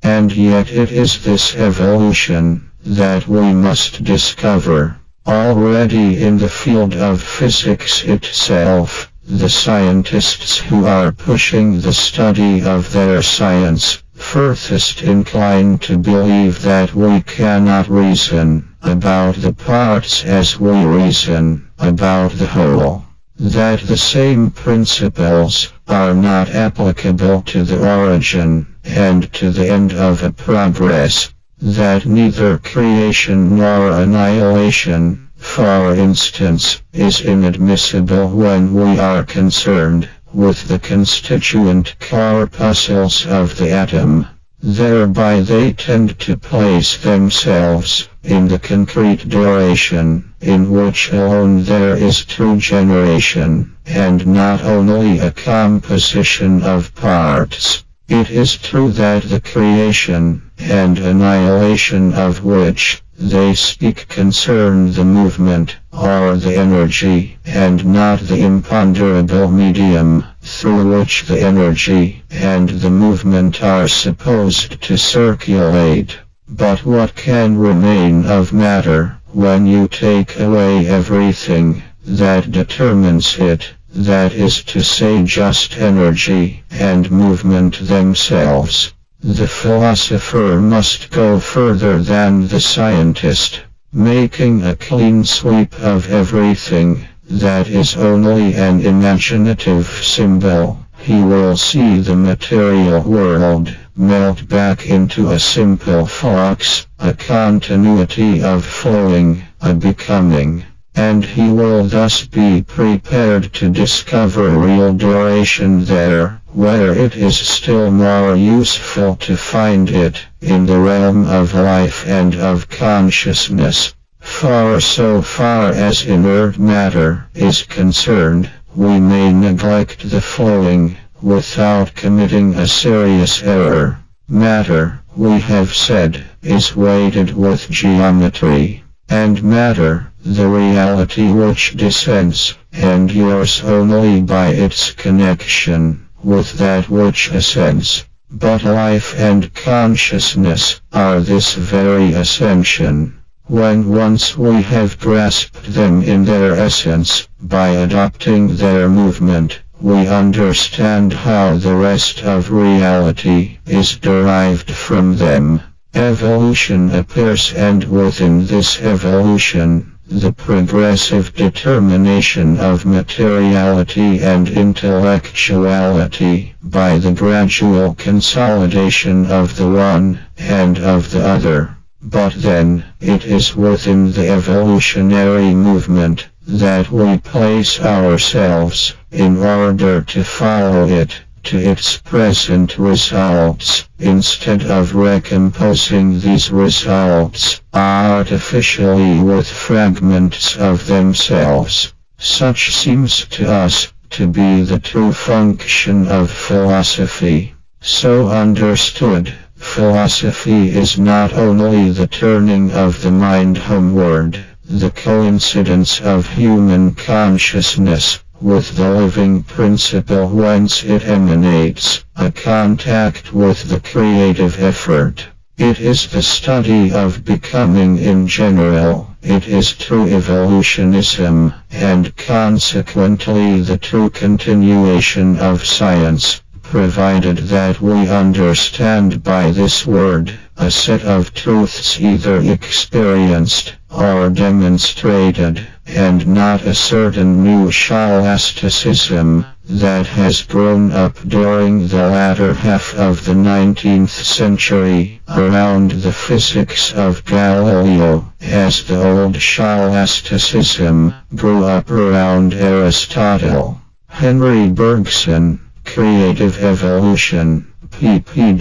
And yet it is this evolution that we must discover. Already in the field of physics itself, the scientists who are pushing the study of their science furthest incline to believe that we cannot reason about the parts as we reason about the whole. That the same principles are not applicable to the origin and to the end of a progress. That neither creation nor annihilation, for instance, is inadmissible when we are concerned with the constituent corpuscles of the atom. Thereby they tend to place themselves in the concrete duration, in which alone there is true generation, and not only a composition of parts. It is true that the creation and annihilation of which they speak concern the movement, or the energy, and not the imponderable medium, through which the energy and the movement are supposed to circulate. But what can remain of matter, when you take away everything that determines it, that is to say just energy and movement themselves? The philosopher must go further than the scientist, making a clean sweep of everything that is only an imaginative symbol. He will see the material world melt back into a simple flux, a continuity of flowing, a becoming. And he will thus be prepared to discover real duration there, where it is still more useful to find it in the realm of life and of consciousness. For so far as inert matter is concerned, we may neglect the flowing without committing a serious error. Matter, we have said, is weighted with geometry. And matter, the reality which descends, endures only by its connection with that which ascends. But life and consciousness are this very ascension. When once we have grasped them in their essence, by adopting their movement, we understand how the rest of reality is derived from them. Evolution appears, and within this evolution, the progressive determination of materiality and intellectuality by the gradual consolidation of the one and of the other. But then, it is within the evolutionary movement that we place ourselves, in order to follow it to its present results, instead of recomposing these results artificially with fragments of themselves. Such seems to us to be the true function of philosophy. So understood, philosophy is not only the turning of the mind homeward, the coincidence of human consciousness with the living principle whence it emanates, a contact with the creative effort. It is the study of becoming in general. It is true evolutionism, and consequently the true continuation of science, provided that we understand by this word a set of truths either experienced or demonstrated, and not a certain new scholasticism that has grown up during the latter half of the 19th century around the physics of Galileo, as the old scholasticism grew up around Aristotle. Henri Bergson, Creative Evolution, pp.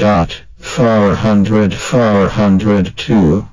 400-402.